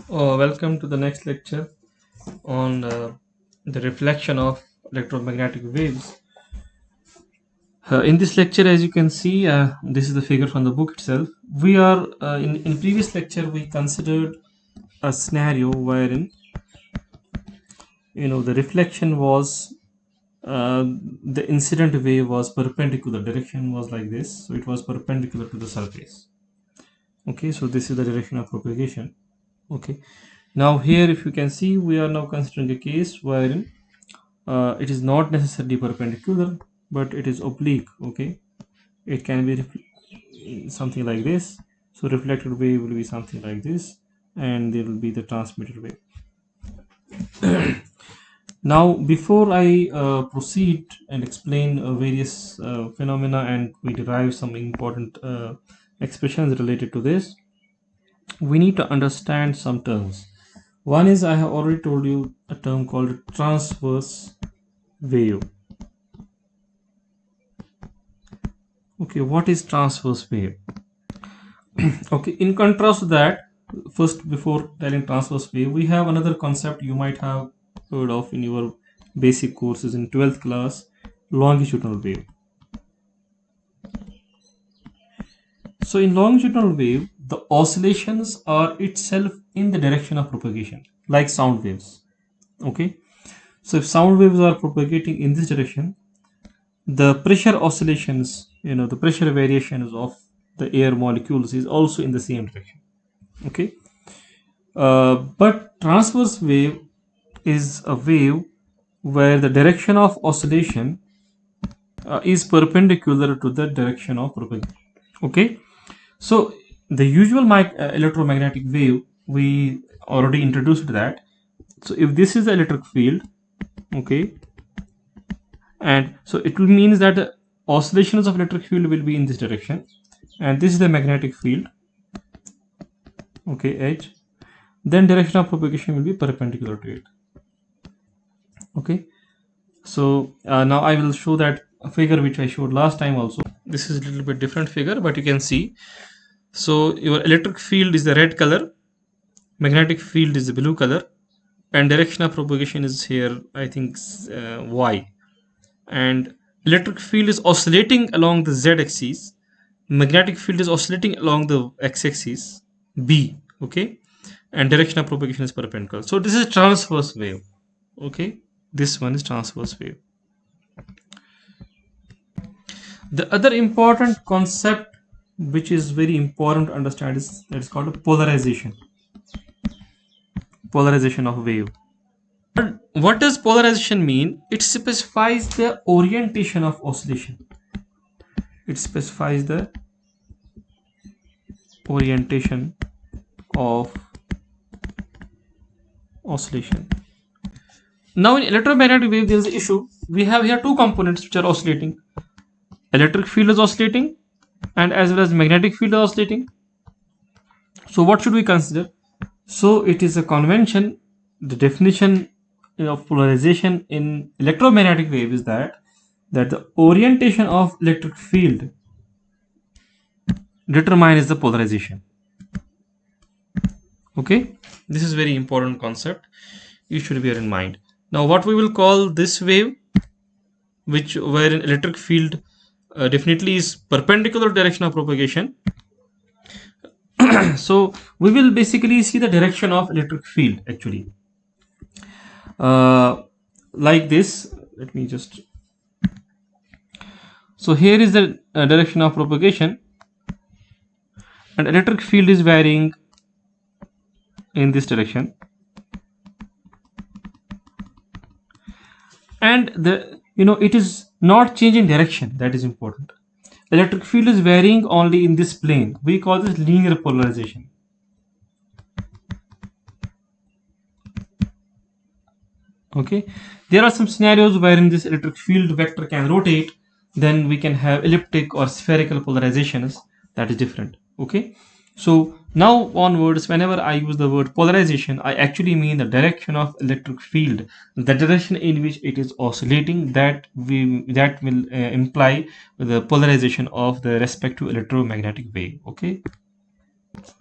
Welcome to the next lecture on the reflection of electromagnetic waves. In this lecture, as you can see, this is the figure from the book itself. We are in previous lecture we considered a scenario wherein the reflection was the incident wave was perpendicular. Direction was like this, so it was perpendicular to the surface. Okay, so this is the direction of propagation. Okay, now here if you can see, we are now considering a case wherein it is not necessarily perpendicular, but it is oblique. Okay, it can be something like this. So reflected wave will be something like this, and there will be the transmitted wave. Now before I proceed and explain various phenomena, and we derive some important expressions related to this, we need to understand some terms. One is, I have already told you, a term called transverse wave. Okay, what is transverse wave? Okay, in contrast to that, first before telling transverse wave, we have another concept you might have heard of in your basic courses in 12th class, longitudinal wave. So in longitudinal wave, the oscillations are itself in the direction of propagation, like sound waves. Okay, so if sound waves are propagating in this direction, the pressure oscillations, the pressure variations of the air molecules is also in the same direction. Okay, but transverse wave is a wave where the direction of oscillation is perpendicular to the direction of propagation. Okay, so the usual electromagnetic wave, we already introduced that. So if this is the electric field, okay, and so it will means that the oscillations of electric field will be in this direction, and this is the magnetic field, okay, H, then direction of propagation will be perpendicular to it. Okay, so now I will show that a figure which I showed last time also. This is a little bit different figure, but you can see. So your electric field is the red color, magnetic field is the blue color, and direction of propagation is here, I think, Y. And electric field is oscillating along the z-axis, magnetic field is oscillating along the x-axis, B. Okay, and direction of propagation is perpendicular. So this is transverse wave. Okay, this one is transverse wave. The other important concept which is very important to understand is that it's called polarization. Polarization of wave. What does polarization mean? It specifies the orientation of oscillation. It specifies the orientation of oscillation. Now in electromagnetic wave there is an issue. We have here two components which are oscillating. Electric field is oscillating, and as well as magnetic field is oscillating. So what should we consider? So it is a convention, the definition of polarization in electromagnetic wave is that the orientation of electric field determines the polarization. Okay, this is very important concept, you should bear in mind. Now what we will call this wave, which wherein electric field definitely is perpendicular direction of propagation. So we will basically see the direction of electric field actually like this. Let me just, so here is the direction of propagation, and electric field is varying in this direction, and it is not changing direction. That is important. Electric field is varying only in this plane. We call this linear polarization. Okay, there are some scenarios wherein this electric field vector can rotate, then we can have elliptic or spherical polarizations. That is different. Okay, so now onwards, whenever I use the word polarization, I actually mean the direction of electric field, the direction in which it is oscillating, that will imply the polarization of the respective electromagnetic wave. Okay,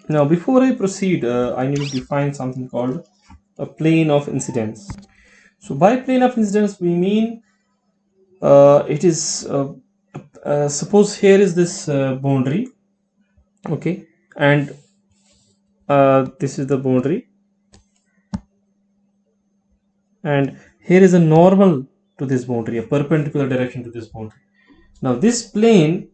Now, before I proceed, I need to define something called a plane of incidence. So, by plane of incidence, we mean it is suppose here is this boundary, okay, and this is the boundary, and here is a normal to this boundary, a perpendicular direction to this boundary. Now, this plane,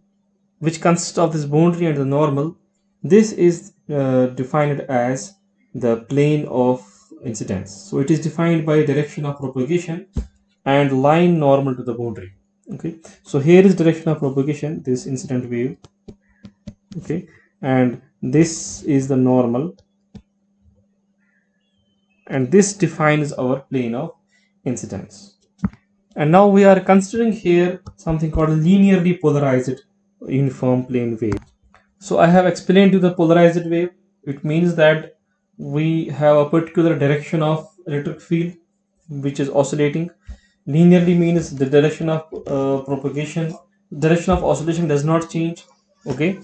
which consists of this boundary and the normal, this is defined as the plane of incidence. So it is defined by direction of propagation and line normal to the boundary. Okay, so here is direction of propagation, this incident wave. Okay, and this is the normal, and this defines our plane of incidence. And now we are considering here something called linearly polarized uniform plane wave. So I have explained to the polarized wave. It means that we have a particular direction of electric field which is oscillating. Linearly means the direction of propagation, direction of oscillation does not change. Okay,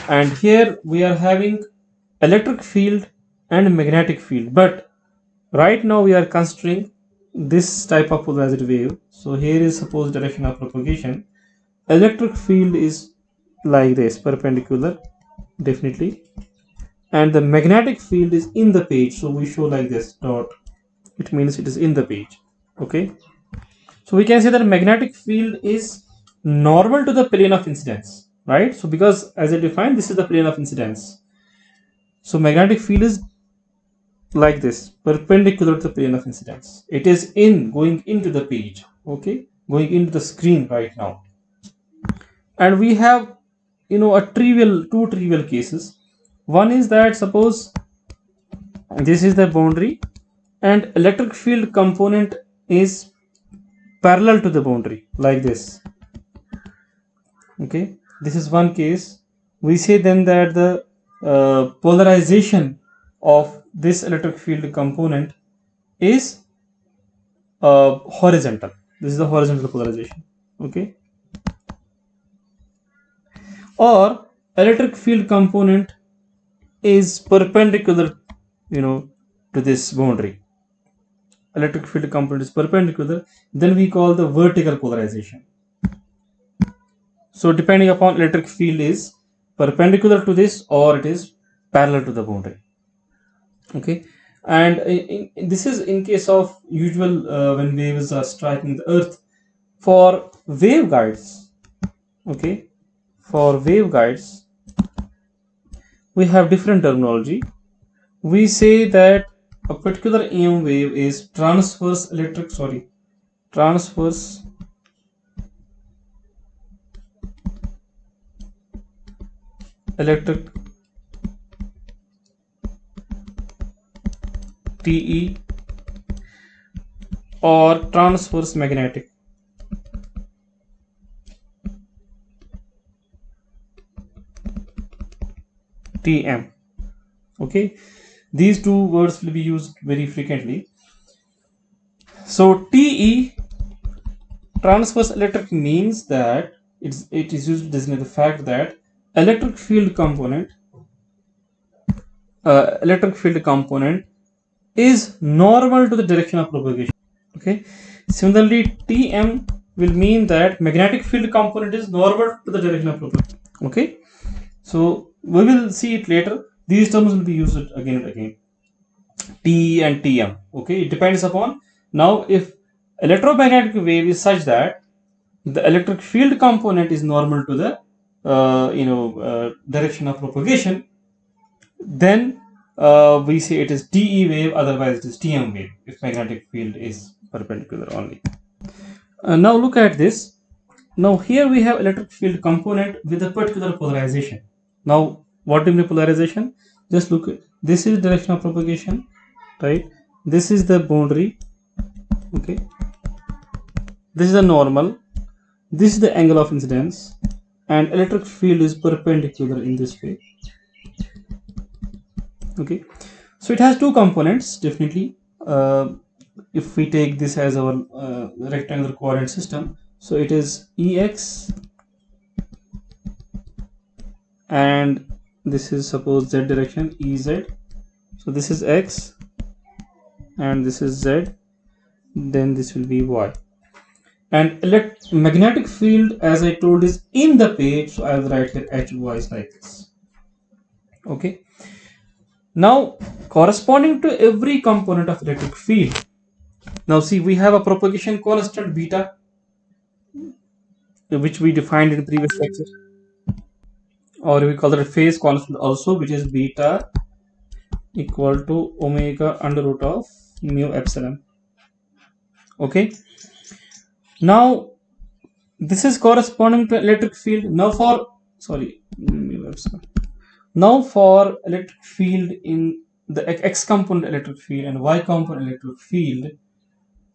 and here we are having electric field and magnetic field, but right now we are considering this type of polarized wave. So here is suppose direction of propagation, electric field is like this, perpendicular, definitely, and the magnetic field is in the page, so we show like this dot, it means it is in the page. Okay, so we can say that magnetic field is normal to the plane of incidence, right? So because as I defined, this is the plane of incidence, so magnetic field is like this, perpendicular to the plane of incidence. It is in going into the page, okay, going into the screen right now. And we have, a two trivial cases. One is that suppose this is the boundary and electric field component is parallel to the boundary like this. Okay, this is one case. We say then that the polarization of this electric field component is horizontal. This is the horizontal polarization. Okay, or electric field component is perpendicular, to this boundary. Electric field component is perpendicular, then we call the vertical polarization. So depending upon electric field is perpendicular to this or it is parallel to the boundary. Okay, and this is in case of usual when waves are striking the earth. For waveguides, okay, for waveguides we have different terminology. We say that a particular EM wave is transverse electric, TE, or transverse magnetic, TM. Okay, these two words will be used very frequently. So TE, transverse electric, means that it is used to designate the fact that electric field component is normal to the direction of propagation. Okay, similarly TM will mean that magnetic field component is normal to the direction of propagation. Okay, so we will see it later. These terms will be used again and again, T and TM. Okay, it depends upon, now if electromagnetic wave is such that the electric field component is normal to the direction of propagation, then we say it is TE wave, otherwise it is TM wave if magnetic field is perpendicular only. Now look at this. Now here we have electric field component with a particular polarization. Now what do you mean polarization? Just look, this is direction of propagation, right? This is the boundary. Okay, this is the normal, this is the angle of incidence, and electric field is perpendicular in this way. Okay, so it has two components definitely. If we take this as our rectangular coordinate system, so it is Ex and this is suppose z direction, Ez. So this is x and this is z, then this will be y. And magnetic field, as I told, is in the page, so I will write here Hy is like this. Okay. Now, corresponding to every component of electric field, now see, we have a propagation constant beta, which we defined in previous lecture, or we call it a phase constant also, which is beta equal to omega under root of mu epsilon. Okay. Now, this is corresponding to electric field. Now for mu epsilon. Now for electric field in the x component electric field and y component electric field,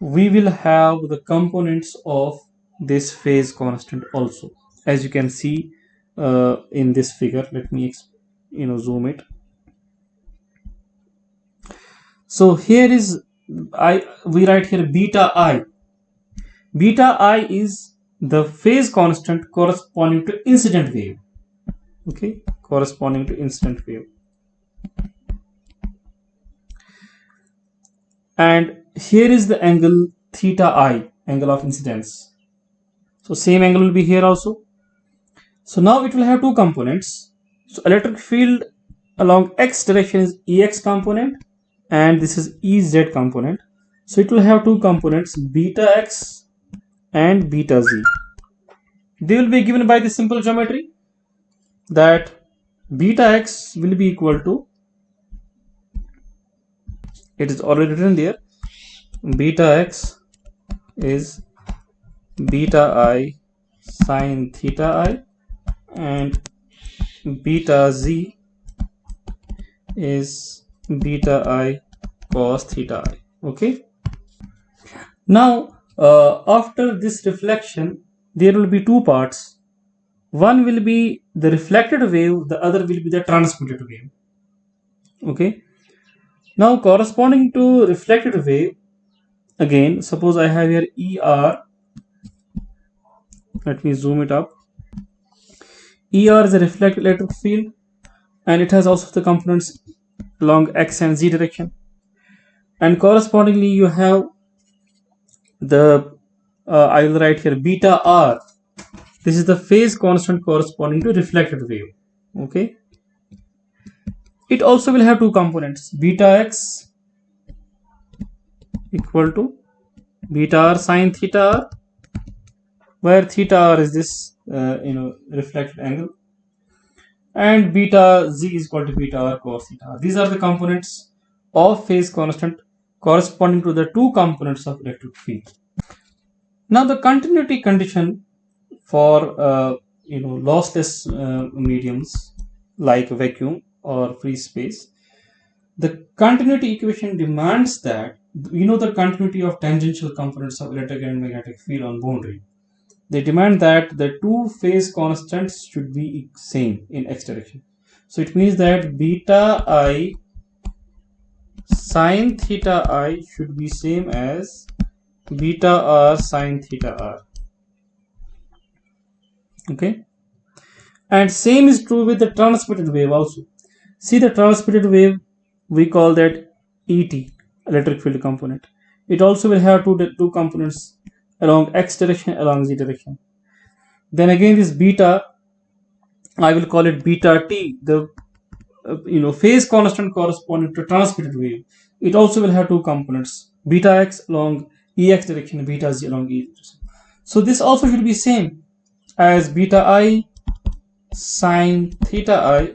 we will have the components of this phase constant also, as you can see in this figure. Let me zoom it. So here is we write here beta I. Beta I is the phase constant corresponding to incident wave. Okay, corresponding to incident wave. And here is the angle theta I, angle of incidence. So same angle will be here also. So now it will have two components. So electric field along x direction is Ex component and this is Ez component. So it will have two components, beta x and beta z. They will be given by the simple geometry that beta x will be equal to, it is already written there, beta x is beta I sine theta I and beta z is beta I cos theta I. Okay. Now after this reflection, there will be two parts. One will be the reflected wave, the other will be the transmitted wave. Okay. Now corresponding to reflected wave, again, suppose I have here ER. Let me zoom it up. ER is a reflected electric field and it has also the components along x and z direction. And correspondingly, you have the I will write here beta R. This is the phase constant corresponding to reflected wave. Okay. It also will have two components, beta x equal to beta R sine theta R, where theta R is this reflected angle, and beta z is equal to beta R cos theta R. These are the components of phase constant corresponding to the two components of electric field. Now the continuity condition for lossless mediums like vacuum or free space, the continuity equation demands that the continuity of tangential components of electric and magnetic field on boundary. They demand that the two phase constants should be same in x direction. So it means that beta I sine theta I should be same as beta R sine theta R. Okay. And same is true with the transmitted wave also. See, the transmitted wave, we call that ET, electric field component. It also will have two components along x direction, along z direction. Then again this beta, I will call it beta T, the phase constant corresponding to transmitted wave. It also will have two components, beta x along Ex direction and beta z along E direction. So this also should be same as beta I sine theta I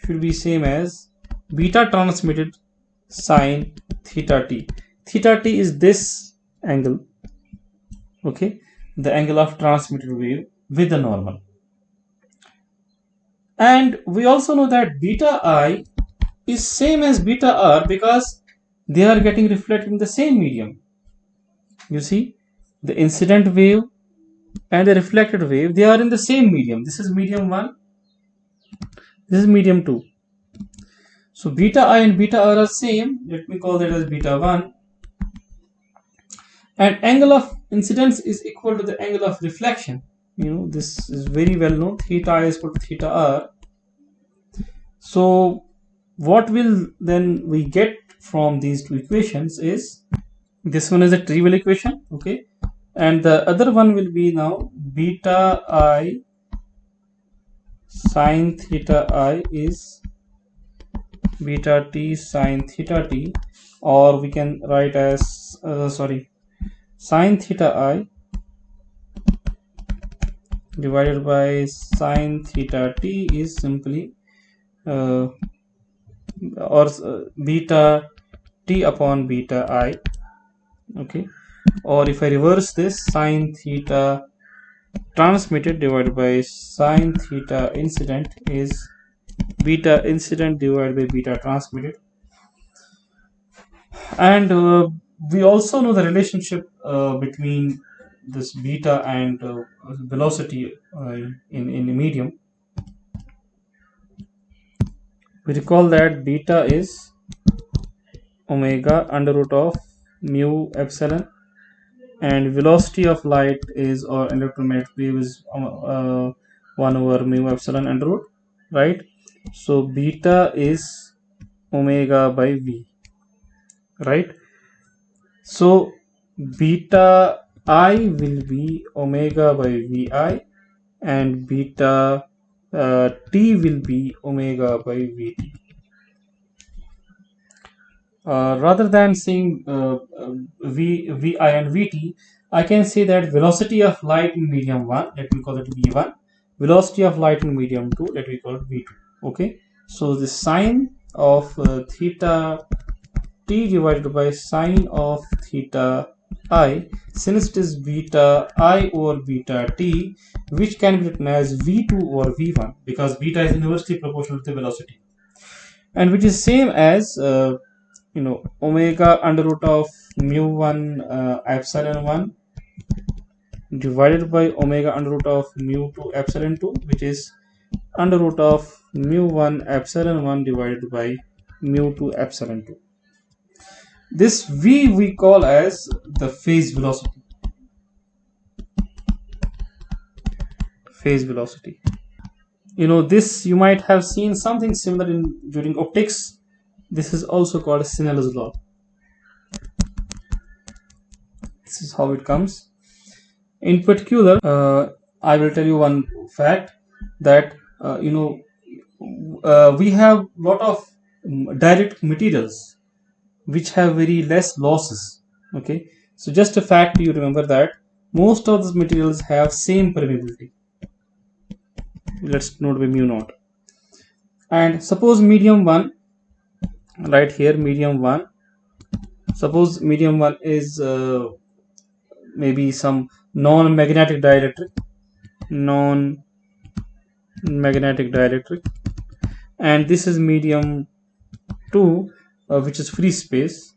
should be same as beta transmitted sine theta t. Theta t is this angle, okay, the angle of transmitted wave with the normal. And we also know that beta I is same as beta R because they are getting reflected in the same medium. You see, the incident wave and the reflected wave, they are in the same medium. This is medium 1, this is medium 2. So beta I and beta R are same. Let me call that as beta 1. And angle of incidence is equal to the angle of reflection. This is very well known. Theta I is equal to theta R. So what will then we get from these two equations is, this one is a trivial equation, okay, and the other one will be now beta I sine theta I is beta t sine theta t, or we can write as sine theta I divided by sine theta t is simply beta t upon beta I, okay, or if I reverse this, sine theta transmitted divided by sine theta incident is beta incident divided by beta transmitted. And we also know the relationship between this beta and velocity in a medium. We recall that beta is omega under root of mu epsilon, and velocity of light is, or electromagnetic wave is 1 over mu epsilon under root, right? So beta is omega by v, right? So beta I will be omega by vi, and beta t will be omega by vt. Rather than saying vi and vt, I can say that velocity of light in medium 1, let me call it v1, velocity of light in medium 2, let me call it v2. Okay, so the sine of theta t divided by sine of theta I, since it is beta I over beta t, which can be written as v2 over v1, because beta is inversely proportional to the velocity, and which is same as omega under root of mu1 epsilon 1 divided by omega under root of mu2 epsilon 2, which is under root of mu1 epsilon 1 divided by mu2 epsilon 2. This v we call as the phase velocity. Phase velocity. This you might have seen something similar during optics. This is also called Cinahl's law. This is how it comes. In particular, I will tell you one fact that we have lot of direct materials which have very less losses. Okay, so just a fact you remember that most of these materials have same permeability. Let's note by mu naught. And suppose medium 1, right here, medium 1, suppose medium 1 is maybe some non-magnetic dielectric, and this is medium 2, which is free space,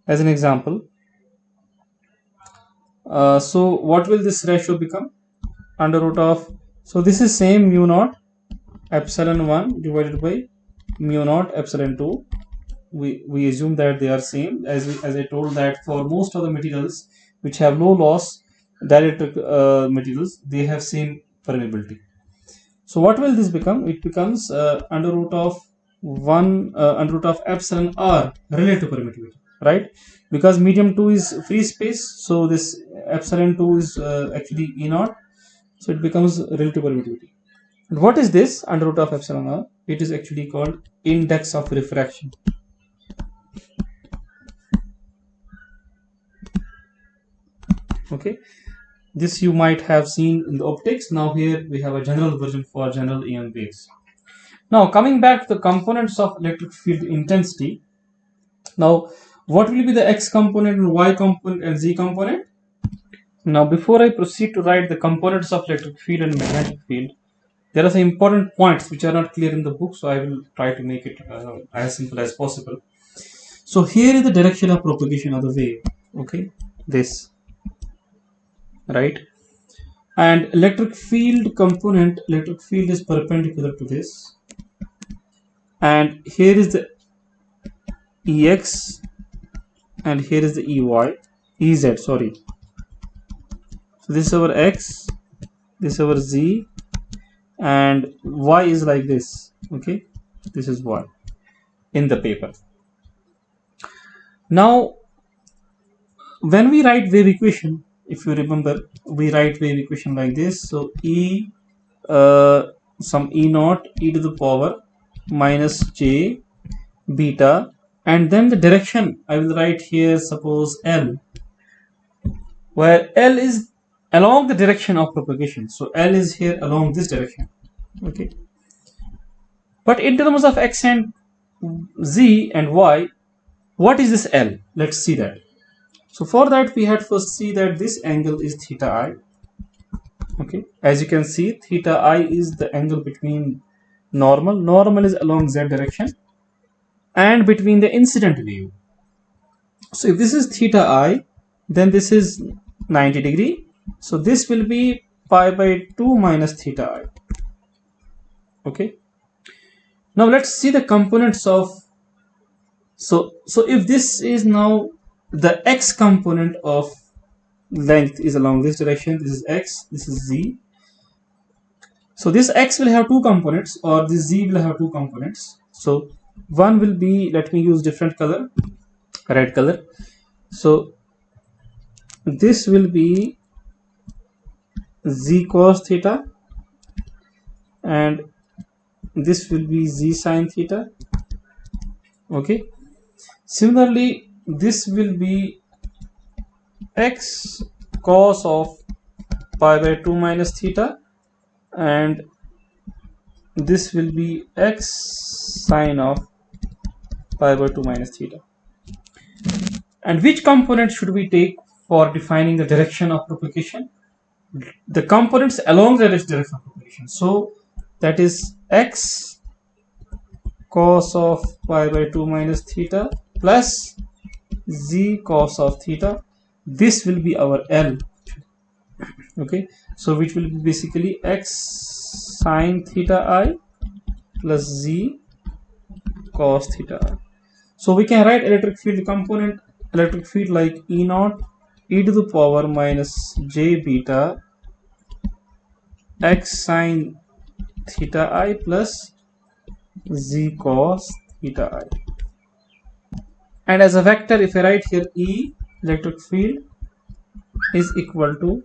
as an example. So what will this ratio become? Under root of, so this is same mu naught epsilon 1 divided by mu naught epsilon 2. We assume that they are same, as I told that for most of the materials which have low loss dielectric materials, they have same permeability. So what will this become? It becomes under root of 1 under root of epsilon r relative permittivity, right? Because medium 2 is free space, so this epsilon 2 is actually E naught, so it becomes relative permittivity. And what is this under root of epsilon r? It is actually called index of refraction. Okay, this you might have seen in the optics. Now here we have a general version for general EM waves. Now coming back to the components of electric field intensity. Now what will be the x component and y component and z component? Now before I proceed to write the components of electric field and magnetic field, there are some important points which are not clear in the book, so I will try to make it as simple as possible. So here is the direction of propagation of the wave. Okay, this, right? And electric field component, electric field is perpendicular to this, and here is the Ex and here is the Ez, sorry. So this is our X, this is our Z, and y is like this. Okay, this is y in the paper. Now when we write wave equation, if you remember, we write wave equation like this. So e some e naught e to the power minus j beta, and then the direction I will write here, suppose L, where L is along the direction of propagation. So L is here along this direction. Okay, but in terms of x and z and y, what is this L? Let's see that. So for that we had first see that this angle is theta I. Okay, as you can see, theta I is the angle between normal is along z direction, and between the incident wave. So if this is theta I, then this is 90 degree. So this will be pi by 2 minus theta I. Okay. Now let's see the components of, so if this is now the x component of length is along this direction, this is x, this is z. So this x will have two components, or this z will have two components. So one will be, let me use different color, red color. So this will be z cos theta, and this will be z sin theta. Okay, similarly this will be x cos of pi by 2 minus theta, and this will be x sine of pi by 2 minus theta. And which component should we take for defining the direction of propagation? The components along the direction of propagation. So that is x cos of pi by 2 minus theta plus z cos of theta. This will be our L. Okay, so which will be basically x sine theta I plus z cos theta I. So we can write electric field component, electric field like E naught e to the power minus j beta x sine theta I plus z cos theta I. And as a vector, if I write here E, electric field is equal to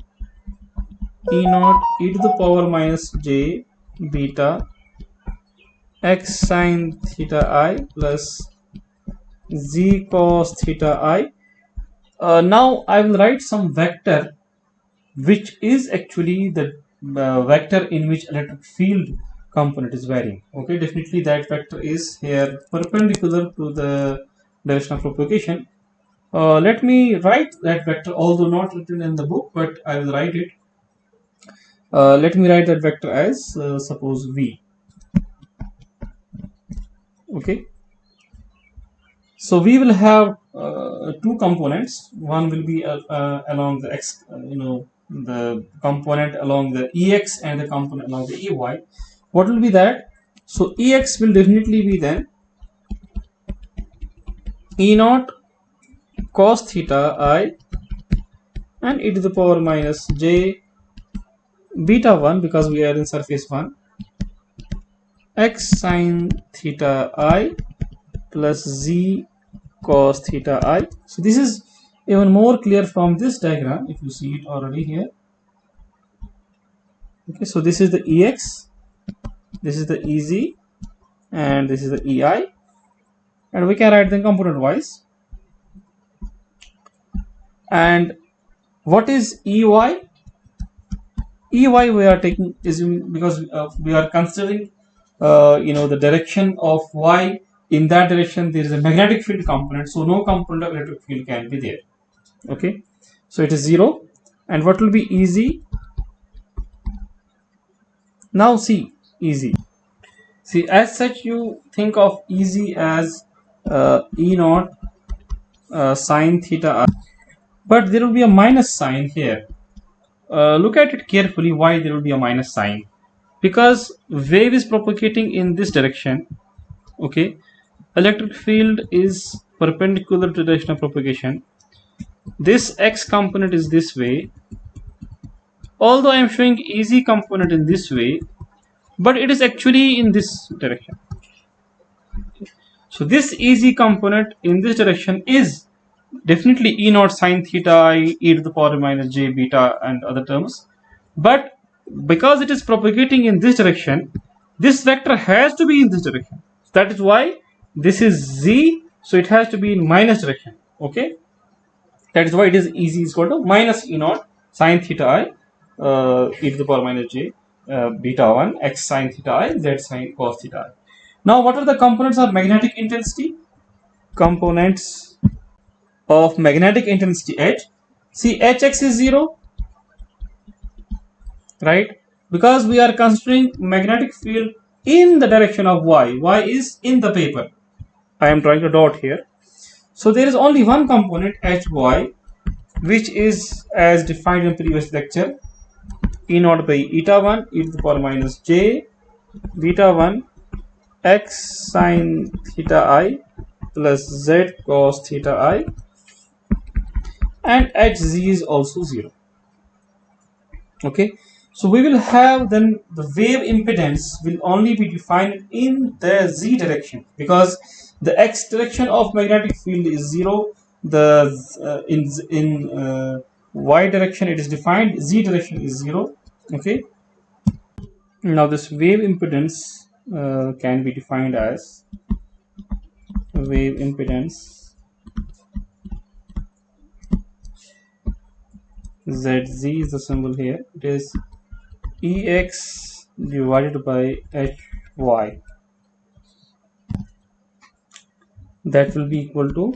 E naught e to the power minus j beta x sine theta I plus z cos theta I. Now I will write some vector which is actually the vector in which electric field component is varying. Okay, definitely that vector is here perpendicular to the direction of propagation. Let me write that vector, although not written in the book, but I will write it. Let me write that vector as suppose v. Okay, so we will have two components. One will be along the x, the component along the ex, and the component along the ey. What will be that? So ex will definitely be then E naught cos theta I and e to the power minus j beta 1, because we are in surface 1, x sine theta I plus z cos theta I. So this is even more clear from this diagram, if you see it already here. Okay, so this is the ex, this is the ez, and this is the ei, and we can write them component wise. And what is ey? Ey we are taking, because we are considering the direction of y. In that direction there is a magnetic field component, so no component of electric field can be there. Okay, so it is 0. And what will be ez? Now see ez. See, as such you think of ez as E naught sine theta I, but there will be a minus sign here. Look at it carefully. Why there will be a minus sign? Because wave is propagating in this direction. Okay, electric field is perpendicular to the direction of propagation. This x component is this way. Although I am showing easy component in this way, but it is actually in this direction. So this EZ component in this direction is definitely E naught sine theta I e to the power minus j beta and other terms, but because it is propagating in this direction, this vector has to be in this direction. That is why this is z, so it has to be in minus direction. Okay, that is why it is Ez is equal to minus E naught sine theta I e to the power minus j beta 1 x sine theta I z sine cos theta I. Now, what are the components of magnetic intensity? Components of magnetic intensity H. See, Hx is 0, right? Because we are considering magnetic field in the direction of y. Y is in the paper. I am drawing a dot here. So there is only one component Hy, which is as defined in previous lecture, E naught by eta 1 e to the power minus j beta 1 x sine theta I plus z cos theta I, and Hz is also 0. Okay, so we will have then the wave impedance will only be defined in the z direction, because the x direction of magnetic field is 0. The in y direction it is defined, z direction is 0. Okay, now this wave impedance can be defined as wave impedance Zz is the symbol here. It is Ex divided by Hy. That will be equal to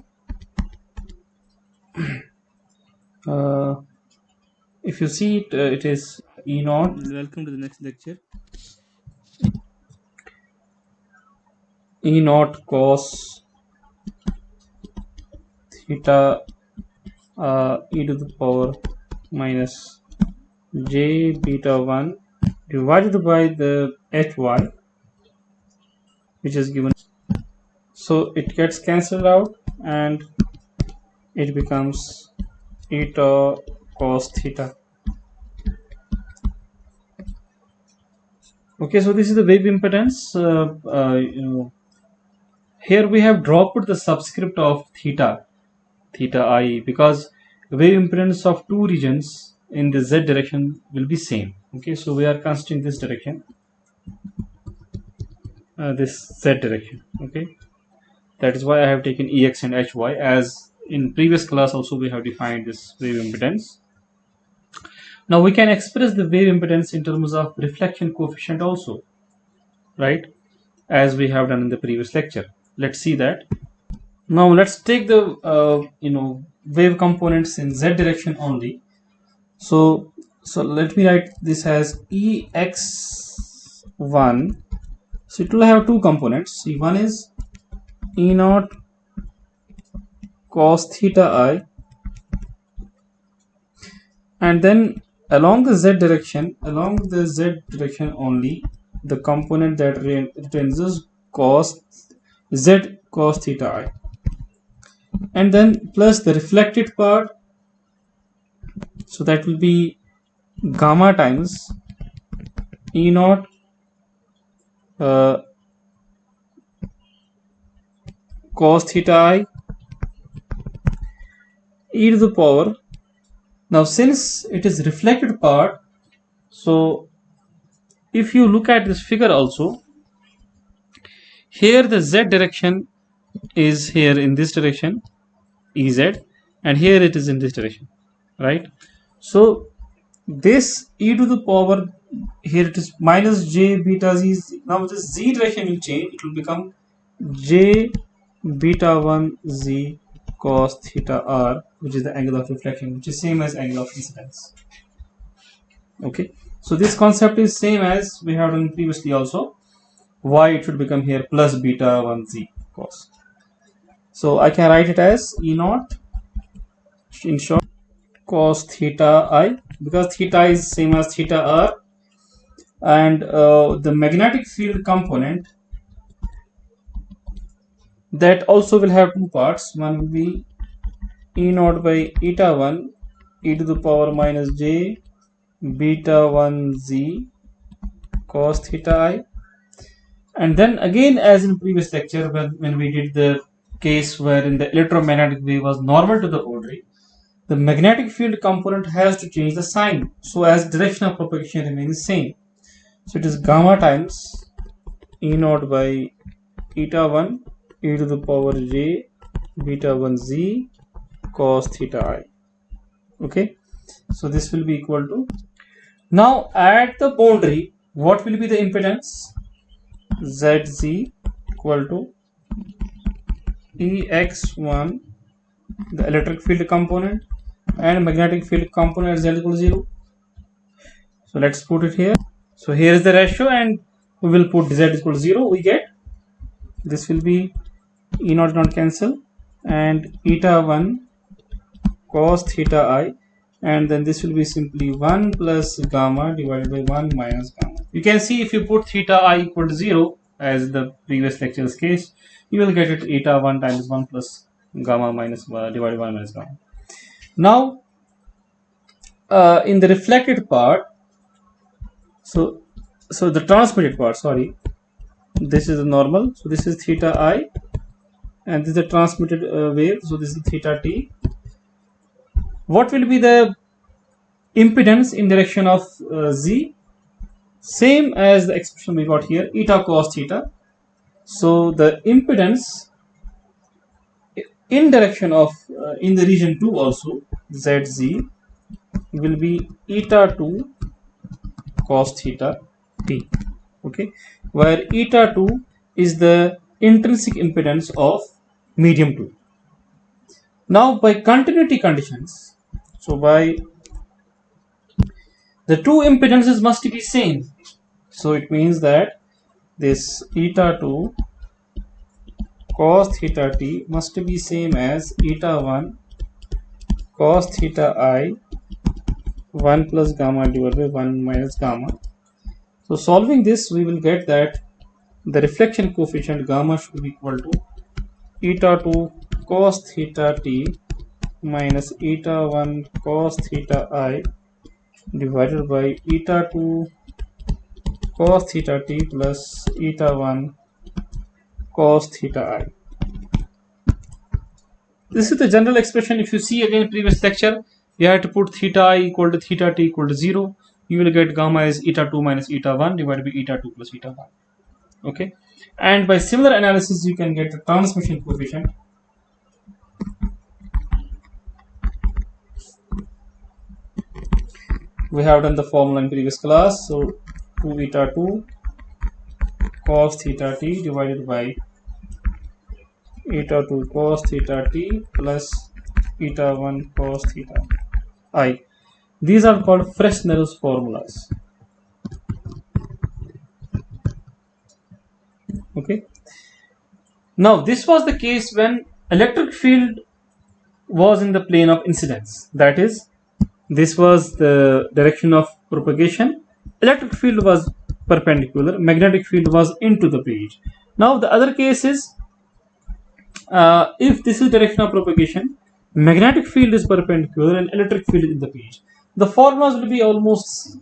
if you see it, it is E naught. Welcome to the next lecture. E naught cos theta e to the power minus j beta 1 divided by the Hy, which is given. So it gets cancelled out and it becomes eta cos theta. Okay, so this is the wave impedance. Here we have dropped the subscript of theta I, because wave impedance of two regions in the z direction will be same. Okay, so we are considering this direction, this z direction. Okay, that is why I have taken Ex and Hy, as in previous class also we have defined this wave impedance. Now we can express the wave impedance in terms of reflection coefficient also, right, as we have done in the previous lecture. Let's see that. Now let's take the wave components in z direction only. So let me write this as Ex1. So it will have two components. See, one is E naught cos theta I, and then along the z direction only, the component that retains is z cos theta I, and then plus the reflected part, so that will be gamma times E naught cos theta I e to the power. Now since it is reflected part, so if you look at this figure also, here the z direction is here in this direction, Ez, and here it is in this direction, right? So this e to the power, here it is minus j beta z. Now this z direction will change, it will become j beta 1 z cos theta r, which is the angle of reflection, which is same as angle of incidence. Okay, so this concept is same as we have done previously also. Why it should become here plus beta 1 z cos. So I can write it as E naught, in short, cos theta I, because theta is same as theta r, and the magnetic field component, that also will have two parts. One will be E naught by eta 1 e to the power minus j beta 1 z cos theta I. And then again, as in previous lecture, when we did the case wherein the electromagnetic wave was normal to the ordinary, the magnetic field component has to change the sign so as direction of propagation remains same. So it is gamma times E naught by eta 1 e to the power j beta 1 z cos theta I. Okay, so this will be equal to, now at the boundary what will be the impedance? Zz equal to Ex1, the electric field component, and magnetic field component z equal to 0. So let's put it here. So here is the ratio, and we will put z equal to 0. We get this will be E naught not cancel, and eta 1 cos theta I, and then this will be simply 1 plus gamma divided by 1 minus gamma. You can see if you put theta I equal to 0 as the previous lecture's case, you will get it eta 1 times 1 plus gamma minus divided by 1 minus gamma. Now in the reflected part, so the transmitted part, sorry, this is the normal, so this is theta I, and this is the transmitted wave, so this is theta t. What will be the impedance in direction of z? Same as the expression we got here, eta cos theta. So the impedance in direction of in the region 2 also, zz, will be eta 2 cos theta t. Okay, where eta 2 is the intrinsic impedance of medium 2. Now by continuity conditions, so by the two impedances must be same, so it means that this eta 2 cos theta t must be same as eta 1 cos theta I 1 plus gamma divided by 1 minus gamma. So solving this, we will get that the reflection coefficient gamma should be equal to eta 2 cos theta t minus eta 1 cos theta I divided by eta 2 cos theta t plus eta 1 cos theta I. This is the general expression. If you see again previous lecture, you have to put theta I equal to theta t equal to 0. You will get gamma is eta 2 minus eta 1 divided by eta 2 plus eta 1. Okay, and by similar analysis you can get the transmission coefficient. We have done the formula in previous class, so 2 eta 2 cos theta t divided by eta 2 cos theta t plus eta 1 cos theta I. These are called Fresnel's formulas. Okay, now this was the case when electric field was in the plane of incidence, that is, this was the direction of propagation, electric field was perpendicular, magnetic field was into the page. Now the other case is if this is direction of propagation, magnetic field is perpendicular and electric field is in the page. The formulas will be almost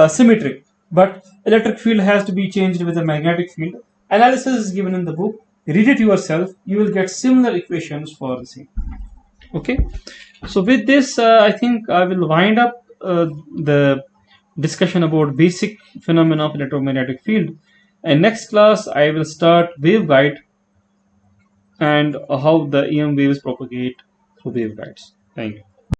symmetric, but electric field has to be changed with the magnetic field. Analysis is given in the book. Read it yourself. You will get similar equations for the same. Okay, so with this I think I will wind up the discussion about basic phenomena of electromagnetic field. In next class I will start waveguide and how the EM waves propagate through waveguides. Thank you.